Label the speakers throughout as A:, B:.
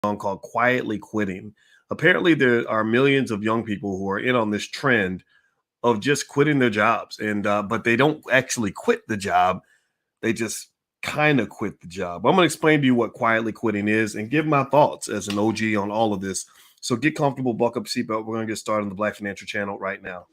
A: called quietly quitting. Apparently, there are millions of young people who are in on this trend of just quitting their jobs, and but they don't actually quit the job. They just kind of quit the job. I'm going to explain to you what quietly quitting is and give my thoughts as an OG on all of this. So get comfortable, buck up, seatbelt. We're going to get started on the Black Financial Channel right now.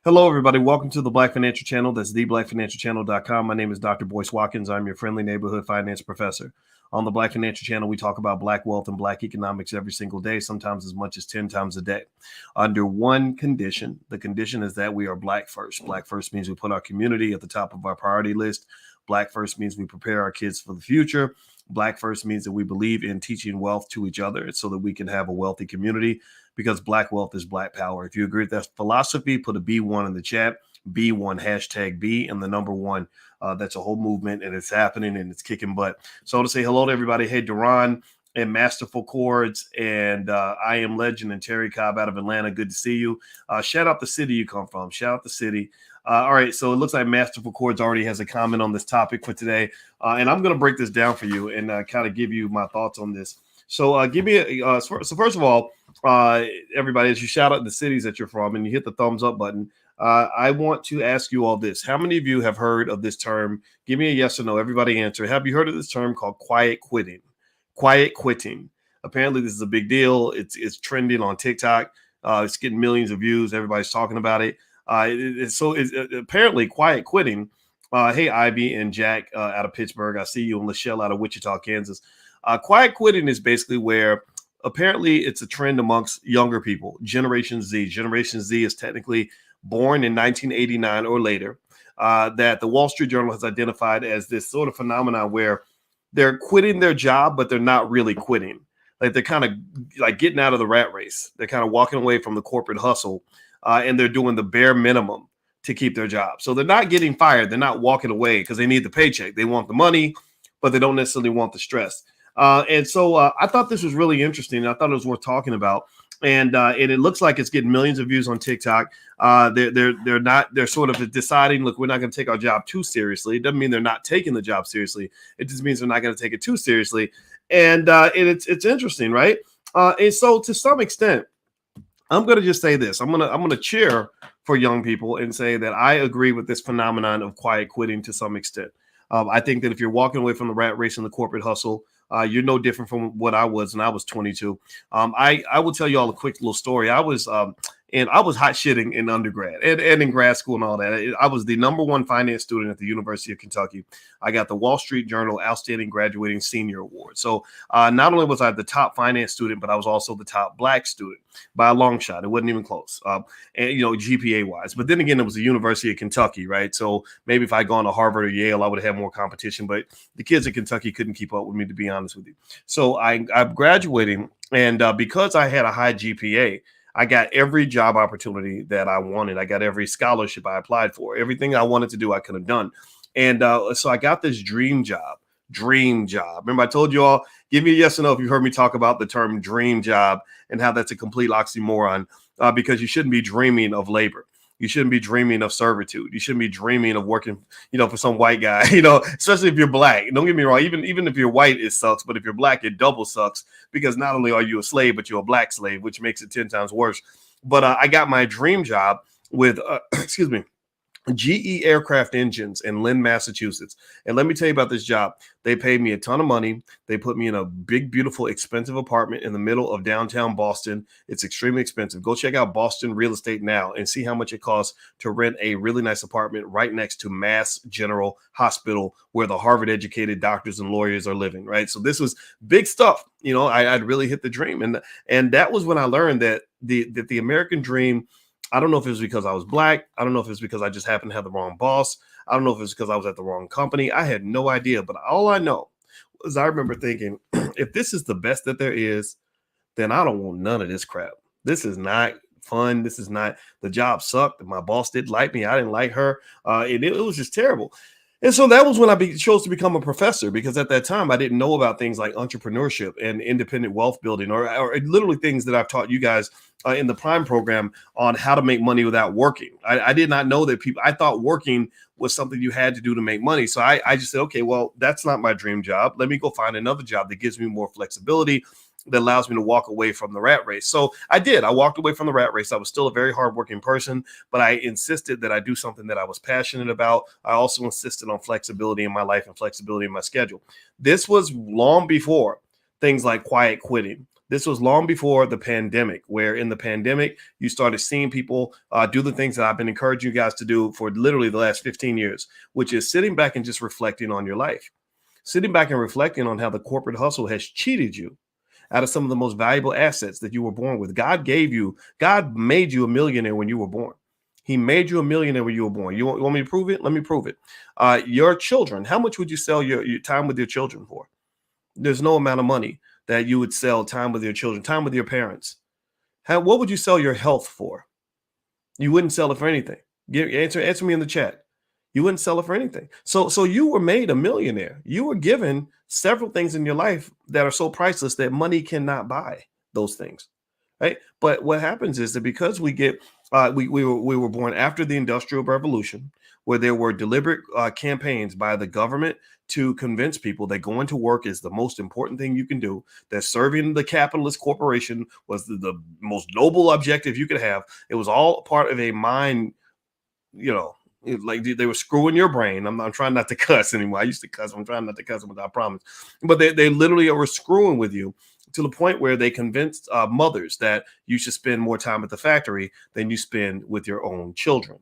A: Hello, everybody. Welcome to the Black Financial Channel. That's theblackfinancialchannel.com. My name is Dr. Boyce Watkins. I'm your friendly neighborhood finance professor. On the Black Financial Channel, we talk about Black wealth and Black economics every single day, sometimes as much as 10 times a day. Under one condition, the condition is that we are Black first. Black first means we put our community at the top of our priority list. Black first means we prepare our kids for the future. Black first means that we believe in teaching wealth to each other so that we can have a wealthy community, because Black wealth is Black power. If you agree with that philosophy, put a B1 in the chat, B1 hashtag B and the number one. That's a whole movement, and it's happening and it's kicking butt. So to say hello to everybody, hey, Duran and Masterful Chords and I Am Legend and Terry Cobb out of Atlanta. Good to see you. Shout out the city you come from. Shout out the city. All right, so it looks like Masterful Chords already has a comment on this topic for today, and I'm going to break this down for you and kind of give you my thoughts on this. So give me so first of all, everybody, as you shout out the cities that you're from and you hit the thumbs up button, I want to ask you all this. How many of you have heard of this term? Give me a yes or no. Everybody answer. Have you heard of this term called quiet quitting? Quiet quitting. Apparently, this is a big deal. It's trending on TikTok. It's getting millions of views. Everybody's talking about it. Apparently quiet quitting. Hey, Ivy and Jack out of Pittsburgh. I see you, and Lachelle out of Wichita, Kansas. Quiet quitting is basically where apparently it's a trend amongst younger people, Generation Z. Generation Z is technically born in 1989 or later, that the Wall Street Journal has identified as this sort of phenomenon where they're quitting their job, but they're not really quitting. Like they're kind of like getting out of the rat race. They're kind of walking away from the corporate hustle, and they're doing the bare minimum to keep their job. So they're not getting fired. They're not walking away because they need the paycheck. They want the money, but they don't necessarily want the stress. And so I thought this was really interesting. I thought it was worth talking about. And it looks like it's getting millions of views on TikTok. They're sort of deciding, look, we're not going to take our job too seriously. It doesn't mean they're not taking the job seriously. It just means they're not going to take it too seriously. And it's interesting, right? And so to some extent, I'm going to just say this. I'm going to cheer for young people and say that I agree with this phenomenon of quiet quitting to some extent. I think that if you're walking away from the rat race and the corporate hustle, you're no different from what I was when I was 22. I will tell you all a quick little story. I was hot shitting in undergrad and in grad school and all that. I was the number one finance student at the University of Kentucky. I got the Wall Street Journal Outstanding Graduating Senior Award. So not only was I the top finance student, but I was also the top Black student by a long shot. It wasn't even close, and GPA wise. But then again, it was the University of Kentucky, right? So maybe if I'd gone to Harvard or Yale, I would have had more competition. But the kids at Kentucky couldn't keep up with me, to be honest with you. So I'm graduating, and because I had a high GPA, I got every job opportunity that I wanted. I got every scholarship I applied for. Everything I wanted to do, I could have done. And so I got this dream job. Remember, I told you all, give me a yes or no if you heard me talk about the term dream job and how that's a complete oxymoron, because you shouldn't be dreaming of labor. You shouldn't be dreaming of servitude. You shouldn't be dreaming of working, for some white guy, especially if you're Black. Don't get me wrong. Even if you're white, it sucks. But if you're Black, it double sucks, because not only are you a slave, but you're a Black slave, which makes it 10 times worse. But I got my dream job with, GE Aircraft Engines in Lynn, Massachusetts. And let me tell you about this job. They paid me a ton of money. They put me in a big, beautiful, expensive apartment in the middle of downtown Boston. It's extremely expensive. Go check out Boston Real Estate now and see how much it costs to rent a really nice apartment right next to Mass General Hospital, where the Harvard-educated doctors and lawyers are living, right? So this was big stuff. I'd really hit the dream. And that was when I learned that the American dream, I don't know if it was because I was Black. I don't know if it's because I just happened to have the wrong boss. I don't know if it's because I was at the wrong company. I had no idea. But all I know is I remember thinking, if this is the best that there is, then I don't want none of this crap. This is not fun. This is not, the job sucked. My boss didn't like me. I didn't like her. It was just terrible. And so that was when chose to become a professor, because at that time I didn't know about things like entrepreneurship and independent wealth building, or literally things that I've taught you guys in the Prime program on how to make money without working. I did not know that people, I thought working was something you had to do to make money. So I just said, okay, well, that's not my dream job. Let me go find another job that gives me more flexibility, that allows me to walk away from the rat race. So I did. I walked away from the rat race. I was still a very hardworking person, but I insisted that I do something that I was passionate about. I also insisted on flexibility in my life and flexibility in my schedule. This was long before things like quiet quitting. This was long before the pandemic, where in the pandemic, you started seeing people do the things that I've been encouraging you guys to do for literally the last 15 years, which is sitting back and just reflecting on your life, sitting back and reflecting on how the corporate hustle has cheated you out of some of the most valuable assets that you were born with. God made you a millionaire when you were born. He made you a millionaire when you were born. You want me to prove it? Let me prove it. Your children, how much would you sell your time with your children for? There's no amount of money that you would sell time with your children, time with your parents. What would you sell your health for? You wouldn't sell it for anything. Answer me in the chat. You wouldn't sell it for anything. So you were made a millionaire. You were given several things in your life that are so priceless that money cannot buy those things, right? But what happens is that because we were born after the Industrial Revolution, where there were deliberate campaigns by the government to convince people that going to work is the most important thing you can do, that serving the capitalist corporation was the most noble objective you could have. It was all part of a mind, like they were screwing your brain. I'm trying not to cuss anymore. I used to cuss. I'm trying not to cuss, I promise. But they literally were screwing with you to the point where they convinced mothers that you should spend more time at the factory than you spend with your own children.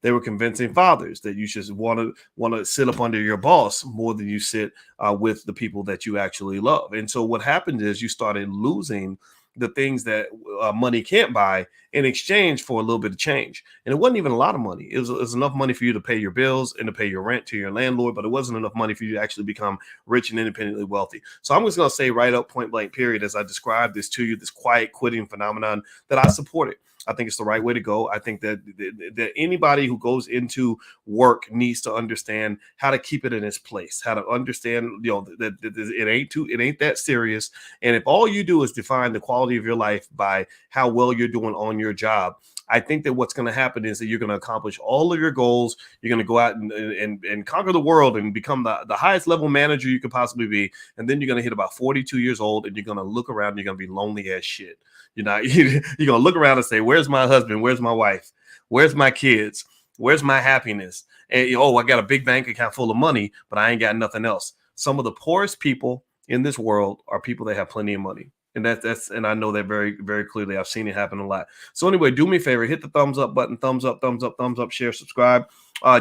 A: They were convincing fathers that you should want to sit up under your boss more than you sit with the people that you actually love. And so what happened is you started losing the things that money can't buy in exchange for a little bit of change. And it wasn't even a lot of money. It was enough money for you to pay your bills and to pay your rent to your landlord, but it wasn't enough money for you to actually become rich and independently wealthy. So I'm just going to say right up, point blank period, as I described this to you, this quiet quitting phenomenon, that I support it. I think it's the right way to go. I think that anybody who goes into work needs to understand how to keep it in its place, how to understand, that it ain't that serious. And if all you do is define the quality of your life by how well you're doing on your job, I think that what's going to happen is that you're going to accomplish all of your goals. You're going to go out and conquer the world and become the highest level manager you could possibly be. And then you're going to hit about 42 years old and you're going to look around and you're going to be lonely as shit. You're going to look around and say, where's my husband? Where's my wife? Where's my kids? Where's my happiness? And, I got a big bank account full of money, but I ain't got nothing else. Some of the poorest people in this world are people that have plenty of money. And and I know that very, very clearly. I've seen it happen a lot. So anyway, do me a favor, hit the thumbs up button, thumbs up, share, subscribe.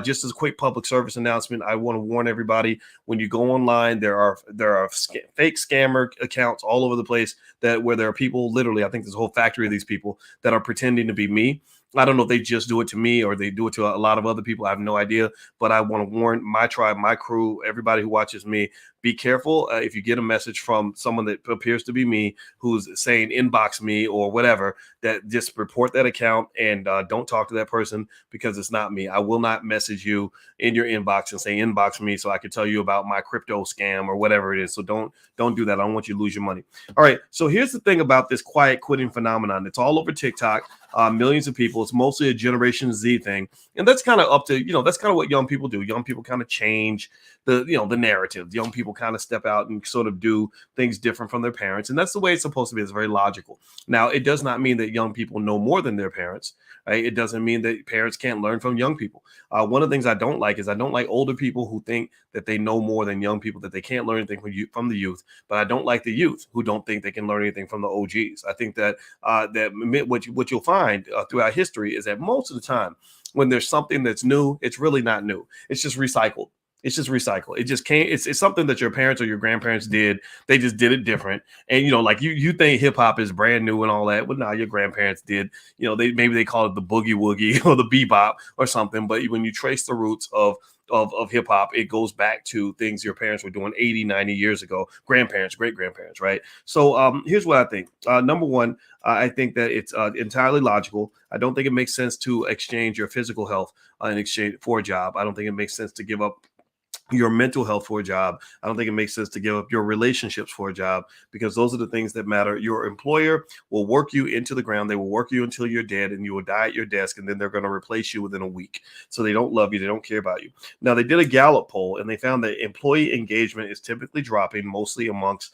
A: Just as a quick public service announcement, I want to warn everybody: when you go online, there are fake scammer accounts all over the place where there are people, literally, I think there's a whole factory of these people that are pretending to be me. I don't know if they just do it to me or they do it to a lot of other people. I have no idea, but I want to warn my tribe, my crew, everybody who watches me, be careful if you get a message from someone that appears to be me, who's saying inbox me or whatever, that just report that account and don't talk to that person, because it's not me. I will not message you in your inbox and say inbox me so I can tell you about my crypto scam or whatever it is. So don't do that. I don't want you to lose your money. All right. So here's the thing about this quiet quitting phenomenon. It's all over TikTok. Millions of people. It's mostly a Generation Z thing, and that's kind of up to that's kind of what young people do. Young people kind of change the narrative. Young people kind of step out and sort of do things different from their parents, and that's the way it's supposed to be. It's very logical. Now, it does not mean that young people know more than their parents. Right? It doesn't mean that parents can't learn from young people. One of the things I don't like is I don't like older people who think that they know more than young people, that they can't learn anything from the youth. But I don't like the youth who don't think they can learn anything from the OGs. I think that what you'll find throughout history is that most of the time when there's something that's new, it's really not new. It's just recycled. It's just recycled. It just can't. It's something that your parents or your grandparents did. They just did it different. And like you think hip hop is brand new and all that. Well, no, your grandparents did. Maybe they call it the boogie woogie or the bebop or something. But when you trace the roots of hip hop, it goes back to things your parents were doing 80, 90 years ago. Grandparents, great grandparents, right? So here's what I think. Number one, I think that it's entirely logical. I don't think it makes sense to exchange your physical health in exchange for a job. I don't think it makes sense to give up your mental health for a job. I don't think it makes sense to give up your relationships for a job, because those are the things that matter. Your employer will work you into the ground. They will work you until you're dead and you will die at your desk, and then they're going to replace you within a week. So they don't love you. They don't care about you. Now, they did a Gallup poll and they found that employee engagement is typically dropping, mostly amongst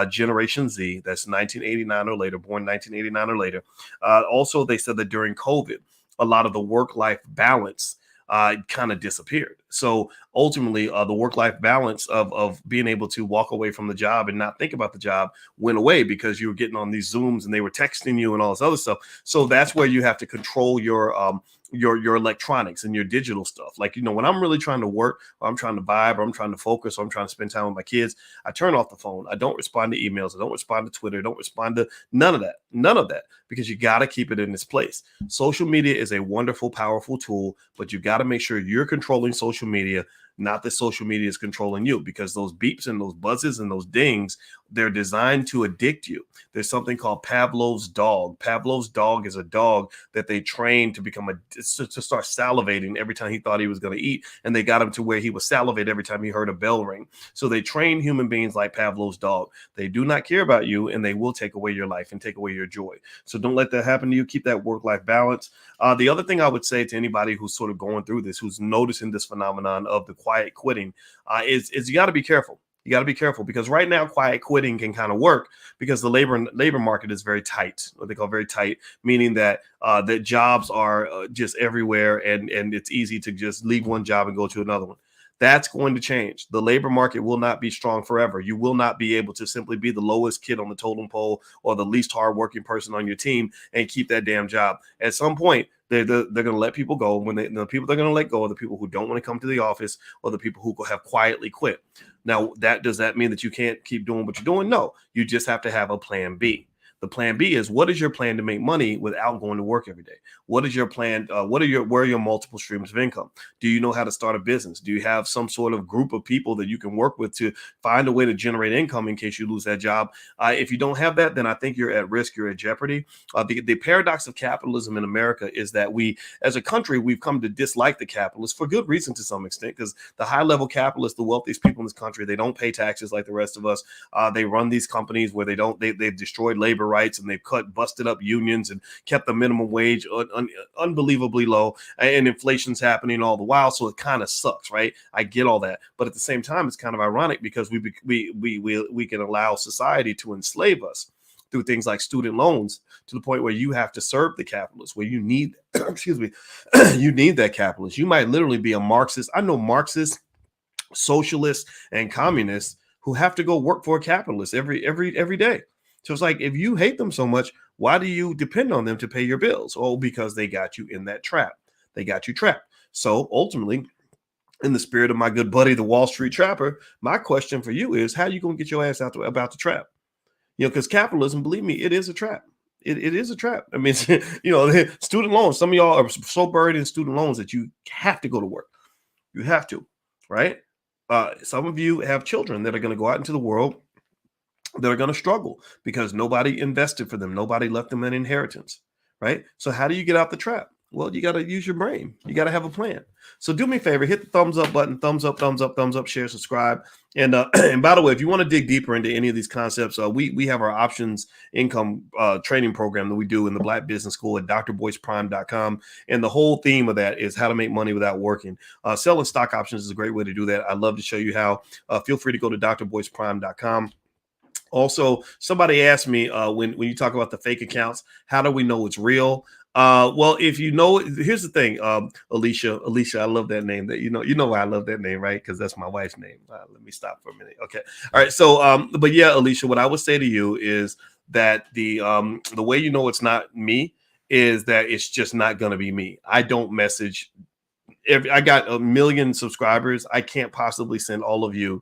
A: Generation Z. That's 1989 or later, born 1989 or later. Also, they said that during COVID, a lot of the work-life balance kind of disappeared. So ultimately, the work-life balance of being able to walk away from the job and not think about the job went away, because you were getting on these Zooms and they were texting you and all this other stuff. So that's where you have to control your electronics and your digital stuff. Like, when I'm really trying to work, or I'm trying to vibe, or I'm trying to focus, or I'm trying to spend time with my kids, I turn off the phone. I don't respond to emails. I don't respond to Twitter. I don't respond to none of that, because you got to keep it in its place. Social media is a wonderful, powerful tool, but you got to make sure you're controlling social media, not that social media is controlling you, because those beeps and those buzzes and those dings, they're designed to addict you. There's something called Pavlov's dog. Pavlov's dog is a dog that they trained to become to start salivating every time he thought he was going to eat. And they got him to where he would salivate every time he heard a bell ring. So they train human beings like Pavlov's dog. They do not care about you, and they will take away your life and take away your joy. So don't let that happen to you. Keep that work-life balance. The other thing I would say to anybody who's sort of going through this, who's noticing this phenomenon of the quiet quitting, is you got to be careful. You got to be careful, because right now quiet quitting can kind of work because the labor market is very tight, what they call very tight, meaning that that jobs are just everywhere, and it's easy to just leave one job and go to another one. That's going to change. The labor market will not be strong forever. You will not be able to simply be the lowest kid on the totem pole or the least hardworking person on your team and keep that damn job. At some point, they're going to let people go. When the people they're going to let go are the people who don't want to come to the office, or the people who have quietly quit. Now, does that mean that you can't keep doing what you're doing? No, you just have to have a plan B. The plan B is, what is your plan to make money without going to work every day? What is your plan? Where are your multiple streams of income? Do you know how to start a business? Do you have some sort of group of people that you can work with to find a way to generate income in case you lose that job? If you don't have that, then I think you're at risk. You're at jeopardy. The paradox of capitalism in America is that we, as a country, we've come to dislike the capitalists for good reason to some extent, because the high-level capitalists, the wealthiest people in this country, they don't pay taxes like the rest of us. They run these companies where they've destroyed labor rights, and they've busted up unions and kept the minimum wage unbelievably low, and inflation's happening all the while. So it kind of sucks, right? I get all that, but at the same time, it's kind of ironic, because we can allow society to enslave us through things like student loans, to the point where you have to serve the capitalists, where you need excuse me, you need that capitalist. You might literally be a Marxist. I know Marxists, socialists, and communists who have to go work for a capitalist every day. So it's like, if you hate them so much, why do you depend on them to pay your bills? Oh, because they got you in that trap. They got you trapped. So ultimately, in the spirit of my good buddy, the Wall Street Trapper, my question for you is, how are you going to get your ass out about the trap? Because capitalism, believe me, it is a trap. It is a trap. I mean, student loans. Some of y'all are so buried in student loans that you have to go to work. You have to, right? Some of you have children that are going to go out into the world that are going to struggle because nobody invested for them. Nobody left them an inheritance, right? So how do you get out the trap? Well, you got to use your brain. You got to have a plan. So do me a favor, hit the thumbs up button, thumbs up, share, subscribe. And and by the way, if you want to dig deeper into any of these concepts, we have our options income training program that we do in the Black Business School at drboyceprime.com. And the whole theme of that is how to make money without working. Selling stock options is a great way to do that. I'd love to show you how. Feel free to go to drboyceprime.com. Also, somebody asked me when you talk about the fake accounts, how do we know it's real? Well, if you know, here's the thing, Alicia, I love that name. That you know why I love that name, right? Because that's my wife's name. Let me stop for a minute. Okay, all right. So, but yeah, Alicia, what I would say to you is that the way you know it's not me is that it's just not going to be me. I don't message. If I got 1 million subscribers, I can't possibly send all of you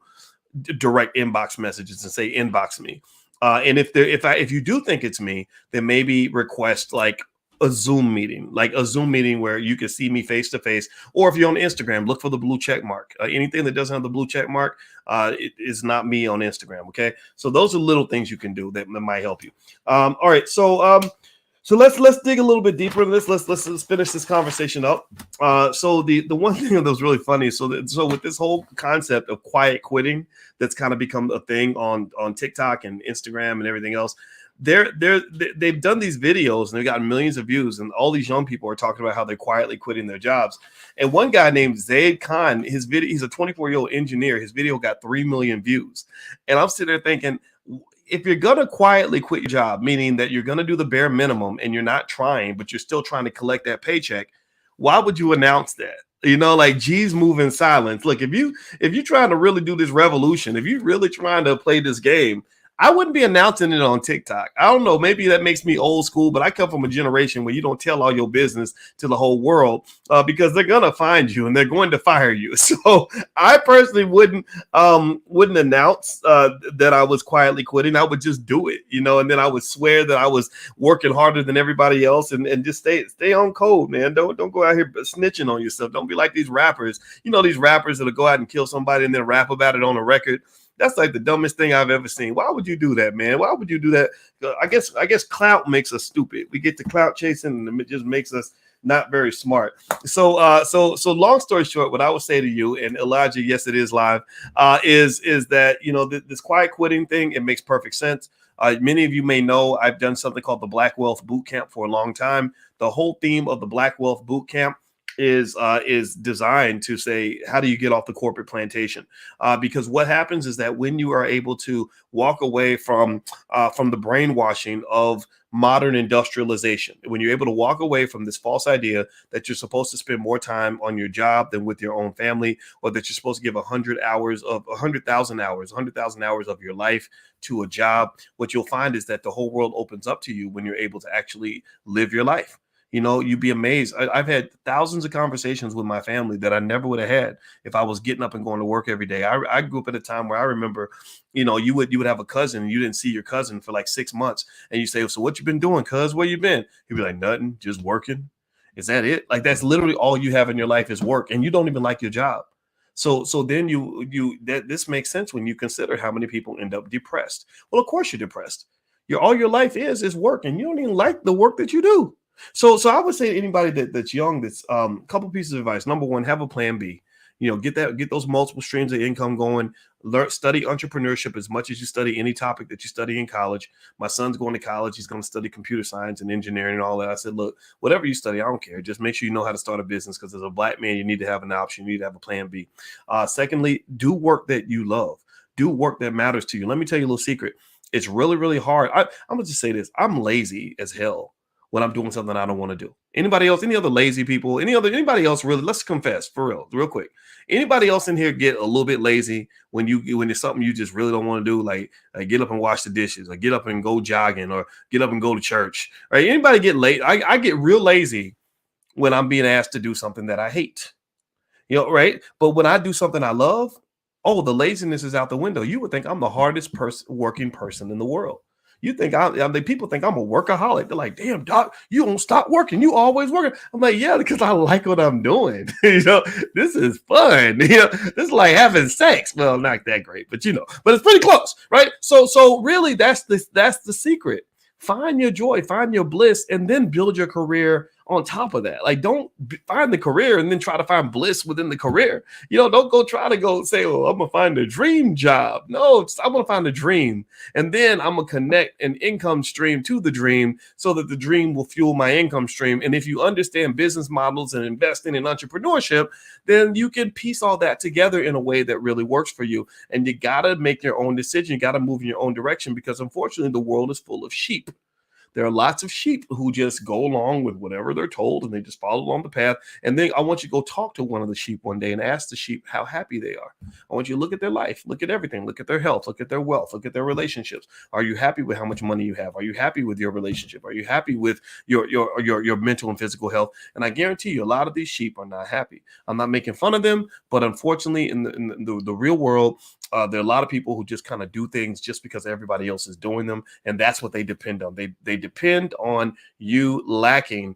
A: direct inbox messages and say inbox me. And if you do think it's me, then maybe request like a Zoom meeting where you can see me face to face. Or if you're on Instagram, look for the blue check mark. Anything that doesn't have the blue check mark, it is not me on Instagram. Okay, so those are little things you can do that might help you. All right, so So let's dig a little bit deeper into this. Let's finish this conversation up. So the one thing that was really funny. So with this whole concept of quiet quitting, that's kind of become a thing on TikTok and Instagram and everything else. They've done these videos and they've gotten millions of views, and all these young people are talking about how they're quietly quitting their jobs. And one guy named Zaid Khan, his video, he's a 24-year-old engineer. His video got 3 million views, and I'm sitting there thinking, if you're going to quietly quit your job, meaning that you're going to do the bare minimum and you're not trying, but you're still trying to collect that paycheck, why would you announce that? You know, like, G's move in silence. Look, if you're trying to really do this revolution, if you're really trying to play this game, I wouldn't be announcing it on TikTok. I don't know. Maybe that makes me old school, but I come from a generation where you don't tell all your business to the whole world because they're going to find you and they're going to fire you. So I personally wouldn't announce that I was quietly quitting. I would just do it, you know, and then I would swear that I was working harder than everybody else and just stay on code, man. Don't go out here snitching on yourself. Don't be like these rappers, you know, these rappers that'll go out and kill somebody and then rap about it on a record. That's like the dumbest thing I've ever seen. Why would you do that, man? Why would you do that? I guess clout makes us stupid. We get to clout chasing, and it just makes us not very smart. So long story short, what I would say to you, and Elijah, yes, it is live, is that, you know, this quiet quitting thing, it makes perfect sense. Many of you may know I've done something called the Black Wealth Boot Camp for a long time. The whole theme of the Black Wealth Boot Camp is designed to say, how do you get off the corporate plantation? Because what happens is that when you are able to walk away from the brainwashing of modern industrialization, when you're able to walk away from this false idea that you're supposed to spend more time on your job than with your own family, or that you're supposed to give 100,000 hours of your life to a job, what you'll find is that the whole world opens up to you when you're able to actually live your life. You know, you'd be amazed. I've had thousands of conversations with my family that I never would have had if I was getting up and going to work every day. I grew up at a time where I remember, you know, you would have a cousin and you didn't see your cousin for like 6 months, and you say, so what you been doing, cuz? Where you been? He'd be like, nothing, just working. Is that it? Like, that's literally all you have in your life is work, and you don't even like your job. So then this makes sense when you consider how many people end up depressed. Well, of course you're depressed. All your life is work, and you don't even like the work that you do. So I would say to anybody that's young, that's a couple pieces of advice. Number one, have a plan B. You know, get those multiple streams of income going. Study entrepreneurship as much as you study any topic that you study in college. My son's going to college. He's going to study computer science and engineering and all that. I said, look, whatever you study, I don't care. Just make sure you know how to start a business, because as a Black man, you need to have an option. You need to have a plan B. Secondly, do work that you love. Do work that matters to you. Let me tell you a little secret. It's really, really hard. I'm going to just say this. I'm lazy as hell when I'm doing something I don't want to do. Anybody else, any other lazy people, anybody else, really, let's confess for real quick. Anybody else in here get a little bit lazy when it's something you just really don't want to do, like get up and wash the dishes, or get up and go jogging, or get up and go to church, right? Anybody get late? I get real lazy when I'm being asked to do something that I hate, you know, right? But when I do something I love, oh, the laziness is out the window. You would think I'm the hardest working person in the world. You think people think I'm a workaholic. They're like, damn, doc, you don't stop working. You always working. I'm like, yeah, because I like what I'm doing. You know, this is fun. You know, this is like having sex. Well, not that great, but but it's pretty close, right? So really, that's the secret. Find your joy, find your bliss, and then build your career on top of that. Like, don't find the career and then try to find bliss within the career. You know, don't try to go say, oh, I'm going to find a dream job. No, I'm going to find a dream. And then I'm going to connect an income stream to the dream so that the dream will fuel my income stream. And if you understand business models and investing in entrepreneurship, then you can piece all that together in a way that really works for you. And you got to make your own decision. You got to move in your own direction, because unfortunately, the world is full of sheep. There are lots of sheep who just go along with whatever they're told, and they just follow along the path. And then I want you to go talk to one of the sheep one day and ask the sheep how happy they are. I want you to look at their life, look at everything, look at their health, look at their wealth, look at their relationships. Are you happy with how much money you have? Are you happy with your relationship? Are you happy with your mental and physical health? And I guarantee you, a lot of these sheep are not happy. I'm not making fun of them, but unfortunately, in the real world, there are a lot of people who just kind of do things just because everybody else is doing them, and that's what they depend on. They depend on you lacking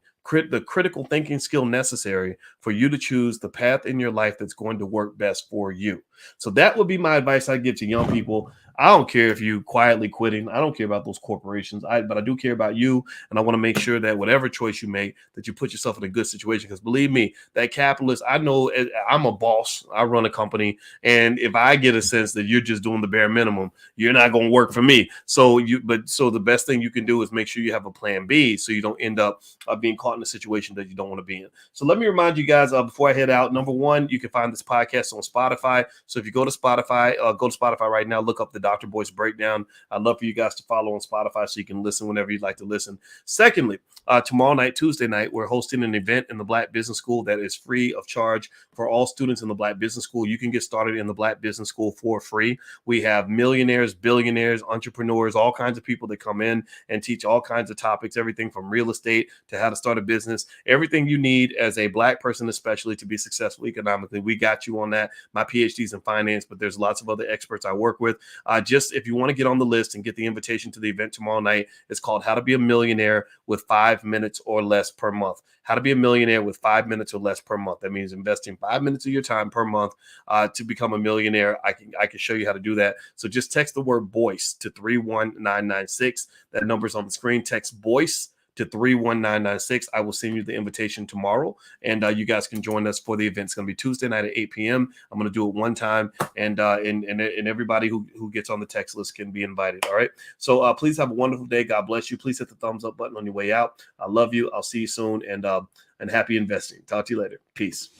A: the critical thinking skill necessary for you to choose the path in your life that's going to work best for you. So that would be my advice I give to young people. I don't care if you quietly quitting. I don't care about those corporations. But I do care about you, and I want to make sure that whatever choice you make, that you put yourself in a good situation. Because believe me, that capitalist, I know I'm a boss. I run a company, and if I get a sense that you're just doing the bare minimum, you're not going to work for me. So the best thing you can do is make sure you have a plan B, so you don't end up being caught in a situation that you don't want to be in. So let me remind you guys before I head out. Number one, you can find this podcast on Spotify. So if you go to Spotify right now, look up the Dr. Boyce Breakdown. I'd love for you guys to follow on Spotify so you can listen whenever you'd like to listen. Secondly, tomorrow night, Tuesday night, we're hosting an event in the Black Business School that is free of charge for all students in the Black Business School. You can get started in the Black Business School for free. We have millionaires, billionaires, entrepreneurs, all kinds of people that come in and teach all kinds of topics, everything from real estate to how to start a business, everything you need as a Black person, especially to be successful economically. We got you on that. My PhD's in finance, but there's lots of other experts I work with. Just if you want to get on the list and get the invitation to the event tomorrow night, it's called How to Be a Millionaire with 5 minutes or less per month. How to be a millionaire with 5 minutes or less per month. That means investing 5 minutes of your time per month to become a millionaire. I can show you how to do that. So just text the word Boyce to 31996. That number's on the screen. Text Boyce to 31996. I will send you the invitation tomorrow, and you guys can join us for the event. It's going to be Tuesday night at 8 p.m. I'm going to do it one time, and everybody who gets on the text list can be invited. All right. So please have a wonderful day. God bless you. Please hit the thumbs up button on your way out. I love you. I'll see you soon, and happy investing. Talk to you later. Peace.